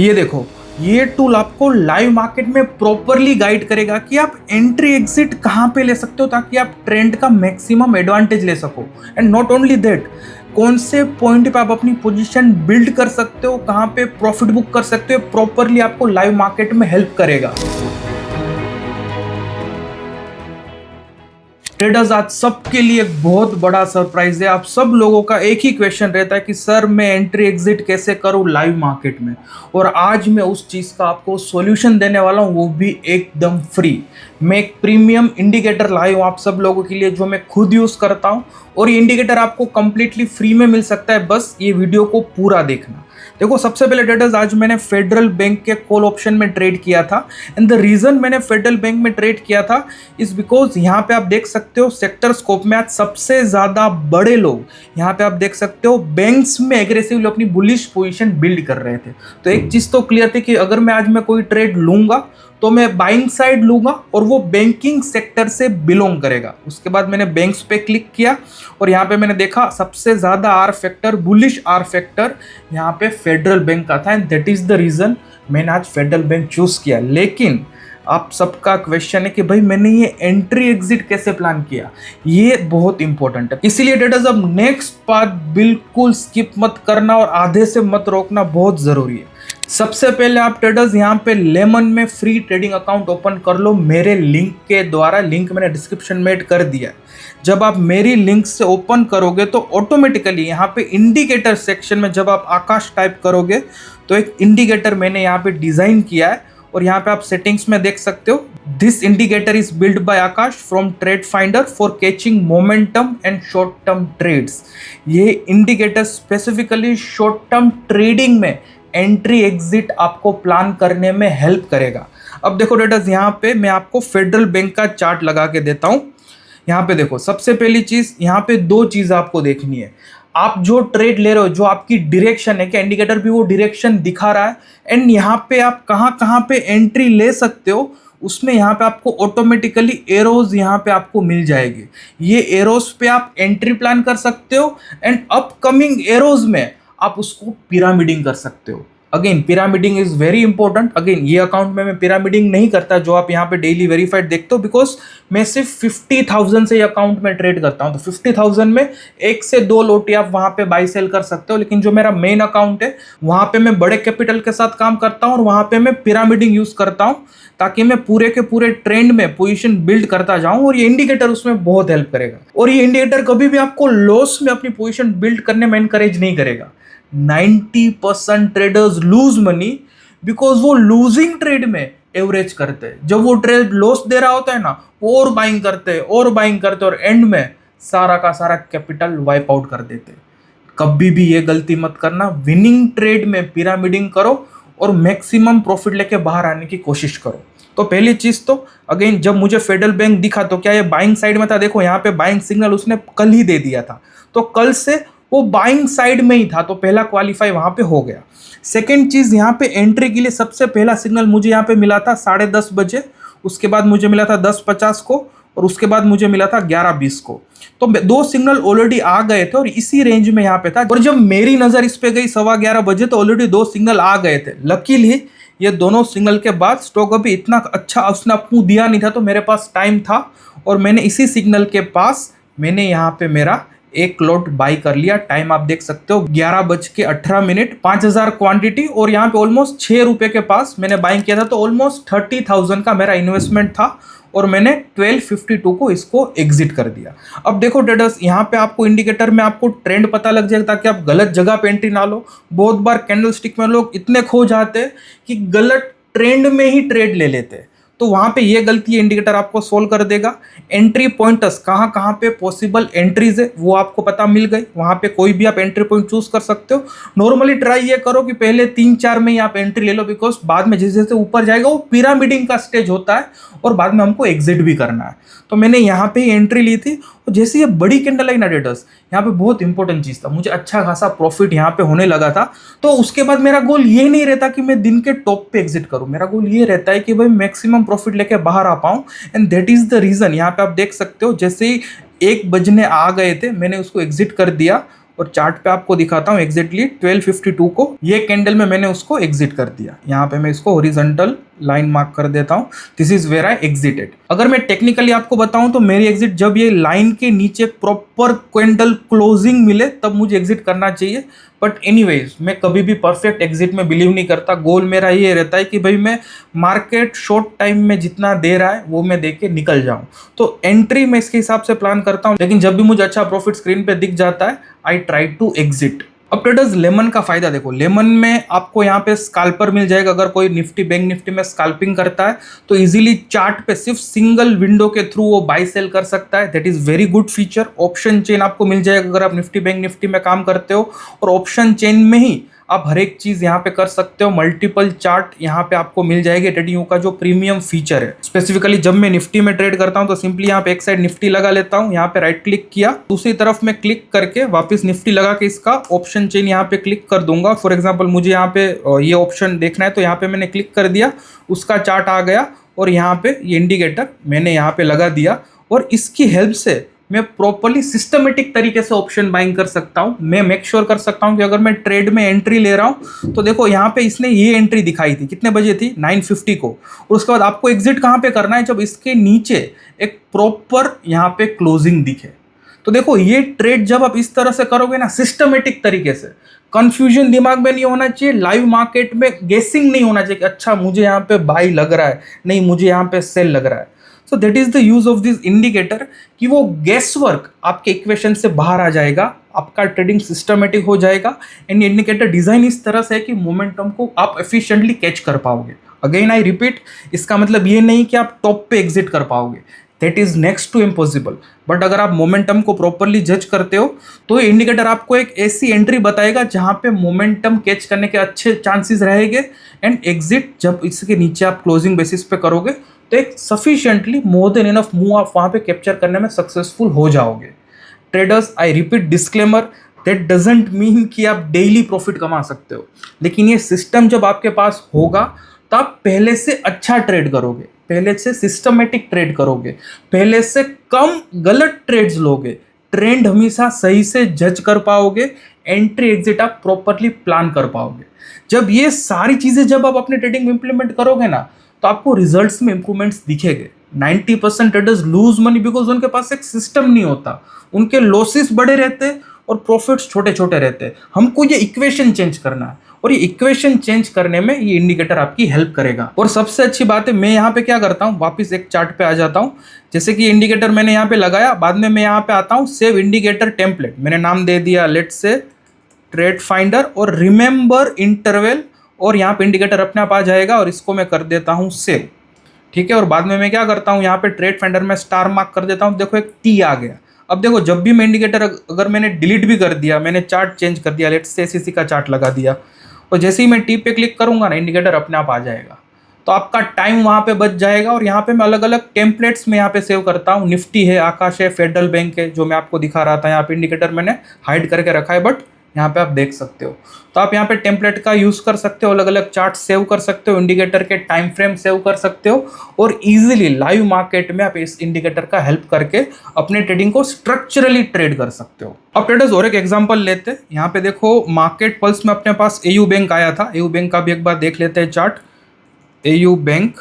ये देखो, ये टूल आपको लाइव मार्केट में प्रॉपरली गाइड करेगा कि आप एंट्री एग्जिट कहाँ पे ले सकते हो ताकि आप ट्रेंड का मैक्सिमम एडवांटेज ले सको। एंड नॉट ओनली दैट, कौन से पॉइंट पे आप अपनी पोजीशन बिल्ड कर सकते हो, कहाँ पे प्रॉफिट बुक कर सकते हो, प्रॉपरली आपको लाइव मार्केट में हेल्प करेगा। ट्रेडर्स, आज सबके लिए एक बहुत बड़ा सरप्राइज है। आप सब लोगों का एक ही क्वेश्चन रहता है कि सर मैं एंट्री एग्जिट कैसे करूं लाइव मार्केट में, और आज मैं उस चीज़ का आपको सॉल्यूशन देने वाला हूं, वो भी एकदम फ्री। मैं एक प्रीमियम इंडिकेटर लाया हूं आप सब लोगों के लिए, जो मैं खुद यूज़ करता हूं, और ये इंडिकेटर आपको कंप्लीटली फ्री में मिल सकता है, बस ये वीडियो को पूरा देखना। देखो, सबसे पहले ट्रेडर्स, आज मैंने फेडरल बैंक के कॉल ऑप्शन में ट्रेड किया था। एंड द रीजन मैंने फेडरल बैंक में ट्रेड किया था इज बिकॉज यहाँ पे आप देख सकते हो सेक्टर स्कोप में आज सबसे ज्यादा बड़े लोग, यहाँ पे आप देख सकते हो बैंक्स में एग्रेसिवली अपनी बुलिश पोजीशन बिल्ड कर रहे थे। तो एक चीज तो क्लियर थी कि अगर मैं आज मैं कोई ट्रेड लूंगा तो मैं बाइंग साइड लूंगा और वो बैंकिंग सेक्टर से बिलोंग करेगा। उसके बाद मैंने बैंक्स पे क्लिक किया और यहाँ पे मैंने देखा सबसे ज्यादा R factor, bullish R factor यहाँ पे फेडरल बैंक का था। And that is the reason मैंने आज फेडरल बैंक चूज किया। लेकिन आप सबका क्वेश्चन है कि भाई मैंने ये एंट्री एग्जिट कैसे प्लान किया, ये बहुत इंपॉर्टेंट है। इसीलिए ट्रेडर्स, अब नेक्स्ट पार्ट बिल्कुल स्किप मत करना और आधे से मत रोकना, बहुत जरूरी है। सबसे पहले आप ट्रेडर्स यहाँ पे लेमन में फ्री ट्रेडिंग अकाउंट ओपन कर लो मेरे लिंक के द्वारा। लिंक मैंने डिस्क्रिप्शन में ऐड कर दिया। जब आप मेरी लिंक से ओपन करोगे तो ऑटोमेटिकली यहाँ पे इंडिकेटर सेक्शन में जब आप आकाश टाइप करोगे तो एक इंडिकेटर मैंने यहाँ पे डिजाइन किया है, और यहाँ पे आप सेटिंग्स में देख सकते हो, this indicator is build by Akash from trade finder for catching momentum and short term trades. ये indicator specifically short term trading में एंट्री एग्जिट आपको प्लान करने में हेल्प करेगा। अब देखो ट्रेडर्स, यहाँ पे मैं आपको फेडरल बैंक का चार्ट लगा के देता हूँ। यहाँ पे देखो, सबसे पहली चीज यहाँ पे दो चीज आपको देखनी है। आप जो ट्रेड ले रहे हो, जो आपकी डायरेक्शन है, क्या इंडिकेटर भी वो डायरेक्शन दिखा रहा है, एंड यहाँ पे आप कहाँ कहाँ पे एंट्री ले सकते हो, उसमें यहाँ पे आपको ऑटोमेटिकली एरोज यहाँ पे आपको मिल जाएगी। ये एरोज पे आप एंट्री प्लान कर सकते हो, एंड अपकमिंग एरोज में आप उसको पिरामिडिंग कर सकते हो। Again pyramiding is very important. Again ये अकाउंट में मैं पिरामिडिंग नहीं करता जो आप यहाँ पे डेली वेरीफाइड देखते हो, बिकॉज मैं सिर्फ 50,000 से ये अकाउंट में ट्रेड करता हूँ। तो 50,000 में 1 से 2 लोटी आप वहाँ पे बाई सेल कर सकते हो। लेकिन जो मेरा मेन अकाउंट है वहाँ पे मैं बड़े कैपिटल के साथ काम करता हूँ, और वहाँ पे मैं पिरामिडिंग यूज करता हूँ ताकि मैं पूरे के पूरे ट्रेंड में पोजीशन बिल्ड करता जाऊं, और ये इंडिकेटर उसमें बहुत हेल्प करेगा। और ये इंडिकेटर कभी भी आपको लॉस में अपनी पोजीशन बिल्ड करने में एनकरेज नहीं करेगा। 90% ट्रेडर्स लूज मनी बिकॉज वो लूजिंग ट्रेड में एवरेज करते हैं। जब वो ट्रेड लॉस दे रहा होता है ना, और बाइंग करते हैं और बाइंग करते हैं, और एंड में सारा का सारा कैपिटल वाइप आउट कर देते हैं। कभी भी ये गलती मत करना। विनिंग ट्रेड में पिरामिडिंग करो और मैक्सिमम प्रॉफिट लेके बाहर आने की कोशिश करो। तो पहली चीज तो अगेन, जब मुझे फेडरल बैंक दिखा तो क्या ये बाइंग साइड में था? देखो यहाँ पे बाइंग सिग्नल उसने कल ही दे दिया था, तो कल से वो बाइंग साइड में ही था, तो पहला क्वालिफाई वहां पे हो गया। सेकेंड चीज, यहाँ पे एंट्री के लिए सबसे पहला सिग्नल मुझे यहाँ पे मिला था 10:30 बजे, उसके बाद मुझे मिला था 10:50 को, और उसके बाद मुझे मिला था 11:20 को। तो 2 सिग्नल ऑलरेडी आ गए थे और इसी रेंज में यहाँ पे था। और जब मेरी नजर इस पे गई 11:15 बजे तो ऑलरेडी 2 सिग्नल आ गए थे। लकीली ये दोनों सिग्नल के बाद स्टॉक अभी इतना अच्छा उसने अपू दिया नहीं था, तो मेरे पास टाइम था और मैंने इसी सिग्नल के पास मैंने यहाँ पे मेरा एक लॉट बाई कर लिया। टाइम आप देख सकते हो 11:18, 5000 क्वांटिटी, और यहाँ पे ऑलमोस्ट 6 रुपए के पास मैंने बाइंग किया था। तो ऑलमोस्ट 30,000 का मेरा इन्वेस्टमेंट था, और मैंने 12:52 को इसको एग्जिट कर दिया। अब देखो ट्रेडर्स, यहाँ पे आपको इंडिकेटर में आपको ट्रेंड पता लग जाएगा ताकि आप गलत जगह पे एंट्री ना लो। बहुत बार कैंडल स्टिक में लोग इतने खो जाते हैं कि गलत ट्रेंड में ही ट्रेड ले लेते हैं, तो वहां पे ये गलती इंडिकेटर आपको सोल्व कर देगा। एंट्री पॉइंटर्स कहाँ कहाँ पे पॉसिबल एंट्रीज है वो आपको पता मिल गई। वहां पे कोई भी आप एंट्री पॉइंट चूज कर सकते हो। नॉर्मली ट्राई ये करो कि पहले 3-4 में ही आप एंट्री ले लो, बिकॉज बाद में जैसे जैसे ऊपर जाएगा वो पिरामिडिंग का स्टेज होता है और बाद में हमको एग्जिट भी करना है। तो मैंने यहाँ पे ही एंट्री ली थी, और जैसे ये बड़ी कैंडल आई ना ट्रेडर्स, यहाँ पे बहुत इंपॉर्टेंट चीज था, मुझे अच्छा खासा प्रॉफिट यहाँ पे होने लगा था। तो उसके बाद मेरा गोल ये नहीं रहता कि मैं दिन के टॉप पे एग्जिट करूं, मेरा गोल ये रहता है कि भाई मैक्सिमम प्रॉफिट लेके बाहर आ पाऊं। And that is the reason यहाँ पे आप देख सकते हो, जैसे ही 1 बजने आ गए थे मैंने उसको एग्जिट कर दिया, और चार्ट पे आपको दिखाता हूँ एग्जैक्टली 1252 को ये कैंडल में मैंने उसको एग्जिट कर दिया। यहाँ पे मैं इसको हॉरिजॉन्टल लाइन मार्क कर देता हूँ, this is where I exited. अगर मैं टेक्निकली आपको बताऊं तो मेरी एग्जिट जब ये लाइन के नीचे प्रॉपर कैंडल क्लोजिंग मिले तब मुझे एग्जिट करना चाहिए। बट एनीवेज मैं कभी भी परफेक्ट एग्जिट में बिलीव नहीं करता। गोल मेरा ये रहता है कि भाई मैं मार्केट शॉर्ट टाइम में जितना दे रहा है वो मैं दे के निकल जाऊं। तो एंट्री मैं इसके हिसाब से प्लान करता हूं, लेकिन जब भी मुझे अच्छा प्रॉफिट स्क्रीन पे दिख जाता है आई ट्राई टू एग्जिट। अब ट्रेडर्स लेमन का फायदा देखो, लेमन में आपको यहाँ पे स्काल्पर मिल जाएगा। अगर कोई निफ्टी बैंक निफ्टी में स्काल्पिंग करता है तो इजीली चार्ट पे सिर्फ सिंगल विंडो के थ्रू वो बाय सेल कर सकता है, that is very good feature. Option chain आपको मिल जाएगा अगर आप निफ्टी बैंक निफ्टी में काम करते हो, और ऑप्शन चेन में ही आप हर एक चीज यहाँ पे कर सकते हो। मल्टीपल चार्ट यहाँ पे आपको मिल जाएगी, ट्रेडिंग का जो प्रीमियम फीचर है। स्पेसिफिकली जब मैं निफ्टी में ट्रेड करता हूँ तो सिंपली यहाँ पे एक साइड निफ्टी लगा लेता हूँ, यहाँ पे राइट क्लिक किया, दूसरी तरफ में क्लिक करके वापस निफ्टी लगा के इसका ऑप्शन चेन यहाँ पे क्लिक कर दूंगा। फॉर एग्जाम्पल मुझे यहाँ पे ये ऑप्शन देखना है तो यहाँ पे मैंने क्लिक कर दिया, उसका चार्ट आ गया और यहाँ पे ये इंडिकेटर मैंने यहाँ पे लगा दिया, और इसकी हेल्प से मैं प्रॉपर्ली सिस्टमेटिक तरीके से ऑप्शन बाइंग कर सकता हूं। मैं मेक श्योर कर सकता हूं कि अगर मैं ट्रेड में एंट्री ले रहा हूं तो देखो यहाँ पे इसने ये एंट्री दिखाई थी, कितने बजे थी, 9:50 को, और उसके बाद आपको एग्जिट कहाँ पे करना है, जब इसके नीचे एक प्रॉपर यहाँ पे क्लोजिंग दिखे। तो देखो ये ट्रेड जब आप इस तरह से करोगे ना सिस्टमेटिक तरीके से, कंफ्यूजन दिमाग में नहीं होना चाहिए, लाइव मार्केट में गेसिंग नहीं होना चाहिए कि अच्छा मुझे यहाँ पे बाई लग रहा है, नहीं मुझे यहाँ पे सेल लग रहा है। So that is the use of this indicator कि वो गेस वर्क आपके इक्वेशन से बाहर आ जाएगा, आपका ट्रेडिंग सिस्टमेटिक हो जाएगा। एंड इंडिकेटर डिजाइन इस तरह से है कि मोमेंटम को आप एफिशिएंटली कैच कर पाओगे। अगेन आई रिपीट, इसका मतलब ये नहीं कि आप टॉप पे एग्जिट कर पाओगे, that is next to impossible. But अगर आप मोमेंटम को प्रॉपरली जज करते हो तो ये इंडिकेटर आपको एक ऐसी एंट्री बताएगा जहां पे मोमेंटम कैच करने के अच्छे चांसेस रहेंगे, एंड एग्जिट जब इसके नीचे आप क्लोजिंग बेसिस पे करोगे तो एक sufficiently more than enough move आप वहां पे कैप्चर करने में सक्सेसफुल हो जाओगे। Traders, I repeat disclaimer, that doesn't mean कि आप डेली प्रॉफिट कमा सकते हो, लेकिन ये सिस्टम जब आपके पास होगा तो आप पहले से अच्छा ट्रेड करोगे, पहले से सिस्टमेटिक ट्रेड करोगे, पहले से कम गलत ट्रेड्स लोगे, ट्रेंड हमेशा सही से जज कर पाओगे, एंट्री एग्जिट आप प्रॉपरली प्लान कर पाओगे। जब ये सारी चीजें जब आप अपने ट्रेडिंग में इंप्लीमेंट करोगे ना तो आपको रिजल्ट्स में इंप्रूवमेंट्स दिखेंगे। 90% ट्रेडर्स लूज मनी बिकॉज उनके पास एक सिस्टम नहीं होता, उनके लॉसेस बड़े रहते और प्रॉफिट्स छोटे छोटे रहते। हमको ये इक्वेशन चेंज करना है, और ये इक्वेशन चेंज करने में ये इंडिकेटर आपकी हेल्प करेगा। और सबसे अच्छी बात है, मैं यहाँ पे क्या करता हूँ, वापस एक चार्ट पे आ जाता हूँ। जैसे कि इंडिकेटर मैंने यहाँ पे लगाया, बाद में मैं यहाँ पे आता हूँ सेव इंडिकेटर टेम्पलेट, मैंने नाम दे दिया लेट्स से ट्रेड फाइंडर, और रिमेंबर इंटरवल, और यहाँ पे इंडिकेटर अपने आप आ जाएगा, और इसको मैं कर देता हूँ सेव। ठीक है, और बाद में मैं क्या करता हूँ, यहाँ पे ट्रेड फाइंडर में स्टार मार्क कर देता हूँ, देखो एक टी आ गया। अब देखो जब भी मैं इंडिकेटर अगर मैंने डिलीट भी कर दिया, मैंने चार्ट चेंज कर दिया, लेट्स से एससीसी का चार्ट लगा दिया, और जैसे ही मैं टी पे क्लिक करूंगा ना इंडिकेटर अपने आप आ जाएगा, तो आपका टाइम वहाँ पे बच जाएगा। और यहाँ पे मैं अलग अलग टेम्पलेट्स में यहाँ पे सेव करता हूँ, निफ्टी है, आकाश है, फेडरल बैंक है, जो मैं आपको दिखा रहा था। यहाँ पे इंडिकेटर मैंने हाइड करके रखा है, बट यहाँ पे आप देख सकते हो। तो आप यहाँ पे टेम्पलेट का यूज कर सकते हो, अलग अलग चार्ट सेव कर सकते हो, इंडिकेटर के टाइम फ्रेम सेव कर सकते हो, और इजीली लाइव मार्केट में आप इस इंडिकेटर का हेल्प करके अपने ट्रेडिंग को स्ट्रक्चरली ट्रेड कर सकते हो। अब ट्रेडर्स और एक एग्जांपल लेते हैं। यहाँ पे देखो मार्केट पल्स में अपने पास एयू बैंक आया था, एयू बैंक का भी एक बार देख लेते हैं चार्ट, एयू बैंक,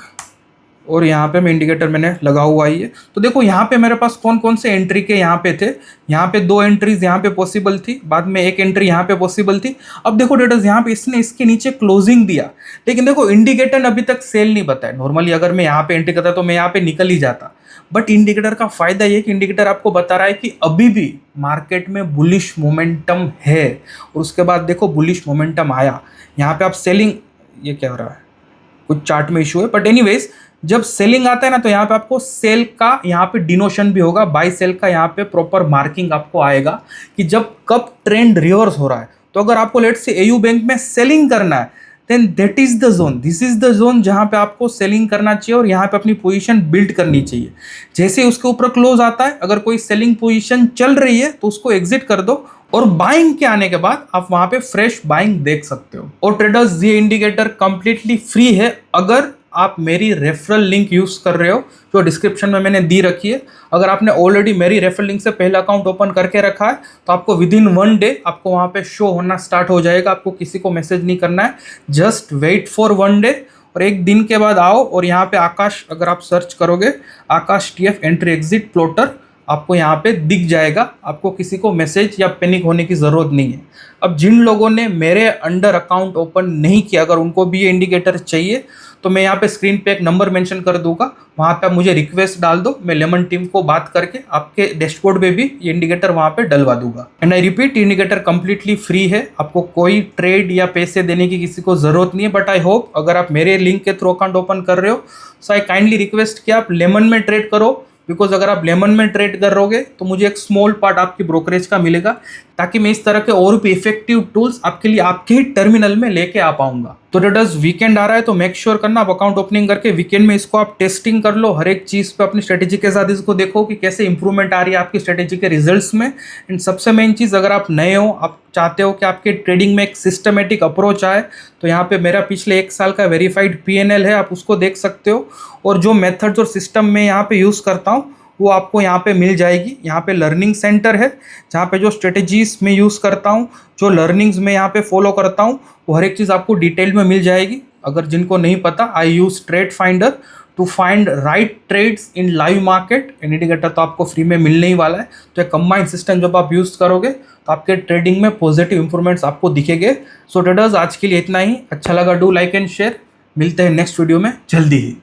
और यहाँ पे मैं इंडिकेटर मैंने लगा हुआ ही है। तो देखो यहाँ पे मेरे पास कौन कौन से एंट्री के यहाँ पे थे, यहाँ पे 2 एंट्रीज यहाँ पे पॉसिबल थी, बाद में 1 एंट्री यहाँ पे पॉसिबल थी। अब देखो ट्रेडर्स यहाँ पे इसने इसके नीचे क्लोजिंग दिया, लेकिन देखो इंडिकेटर अभी तक सेल नहीं बताया। नॉर्मली अगर मैं यहाँ पे एंट्री करता तो मैं यहाँ पे निकल ही जाता, बट इंडिकेटर का फायदा ये कि इंडिकेटर आपको बता रहा है कि अभी भी मार्केट में बुलिश मोमेंटम है। और उसके बाद देखो बुलिश मोमेंटम आया, यहाँ पे आप सेलिंग, ये क्या हो रहा है, कुछ चार्ट में इशू है, बट एनीवेज जब सेलिंग आता है ना तो यहाँ पे आपको सेल का यहाँ पे डिनोशन भी होगा, बाय सेल का यहाँ पे प्रॉपर मार्किंग आपको आएगा कि जब कब ट्रेंड रिवर्स हो रहा है। तो अगर आपको लेट्स से एयू बैंक में सेलिंग करना है then that is the zone, this is the zone जहाँ पे आपको सेलिंग करना चाहिए और यहाँ पे अपनी पोजीशन बिल्ड करनी चाहिए। जैसे उसके ऊपर क्लोज आता है, अगर कोई सेलिंग पोजीशन चल रही है तो उसको एग्जिट कर दो, और बाइंग के आने के बाद आप वहां पे फ्रेश बाइंग देख सकते हो। और ट्रेडर्स ये इंडिकेटर कंप्लीटली फ्री है, अगर आप मेरी रेफरल लिंक यूज़ कर रहे हो जो डिस्क्रिप्शन में मैंने दी रखी है। अगर आपने ऑलरेडी मेरी रेफरल लिंक से पहला अकाउंट ओपन करके रखा है तो आपको विद इन 1 डे आपको वहाँ पे शो होना स्टार्ट हो जाएगा। आपको किसी को मैसेज नहीं करना है, जस्ट वेट फॉर 1 डे और 1 दिन के बाद आओ और यहाँ पे आकाश, अगर आप सर्च करोगे आकाश TF एंट्री एग्जिट प्लॉटर, आपको यहाँ पे दिख जाएगा। आपको किसी को मैसेज या पैनिक होने की ज़रूरत नहीं है। अब जिन लोगों ने मेरे अंडर अकाउंट ओपन नहीं किया, अगर उनको भी ये इंडिकेटर चाहिए तो मैं यहाँ पे स्क्रीन पे एक नंबर मेंशन कर दूंगा, वहाँ पे आप मुझे रिक्वेस्ट डाल दो, मैं लेमन टीम को बात करके आपके डैशबोर्ड पे भी ये इंडिकेटर वहाँ पे डलवा दूंगा। And I repeat, indicator completely free है, आपको कोई ट्रेड या पैसे देने की किसी को ज़रूरत नहीं है। बट आई होप अगर आप मेरे लिंक के थ्रू अकाउंट ओपन कर रहे हो सो आई काइंडली रिक्वेस्ट कि आप लेमन में ट्रेड करो, बिकॉज अगर आप लेमन में ट्रेड करोगे तो मुझे एक स्मॉल पार्ट आपकी ब्रोकरेज का मिलेगा, ताकि मैं इस तरह के और भी इफेक्टिव टूल्स आपके लिए आपके ही टर्मिनल में लेके आ पाऊंगा। तो ट्रेडर्स, वीकेंड आ रहा है तो मेक श्योर करना आप अकाउंट ओपनिंग करके वीकेंड में इसको आप टेस्टिंग कर लो, हर एक चीज़ पे अपनी स्ट्रेटेजी के साथ इसको देखो कि कैसे इंप्रूवमेंट आ रही है आपकी स्ट्रेटेजी के रिजल्ट्स में। एंड सबसे मेन चीज़, अगर आप नए हो, आप चाहते हो कि आपके ट्रेडिंग में एक सिस्टमेटिक अप्रोच आए, तो यहाँ पे मेरा पिछले 1 साल का वेरीफाइड PNL है, आप उसको देख सकते हो। और जो मेथड्स और सिस्टम में यहाँ पे यूज़ करता हूँ वो आपको यहाँ पे मिल जाएगी। यहाँ पे लर्निंग सेंटर है जहाँ पे जो स्ट्रेटजीज में यूज़ करता हूँ, जो लर्निंग्स में यहाँ पे फॉलो करता हूँ, वो हर एक चीज़ आपको डिटेल में मिल जाएगी। अगर जिनको नहीं पता, I use trade finder to find right trades in live market. Indicator तो आपको फ्री में मिलने ही वाला है। तो एक कंबाइंड सिस्टम जब आप यूज़ करोगे तो आपके ट्रेडिंग में पॉजिटिव इंप्रूवमेंट्स आपको दिखेंगे। सो ट्रेडर्स, आज के लिए इतना ही। अच्छा लगा डू लाइक एंड शेयर। मिलते हैं नेक्स्ट वीडियो में जल्दी ही।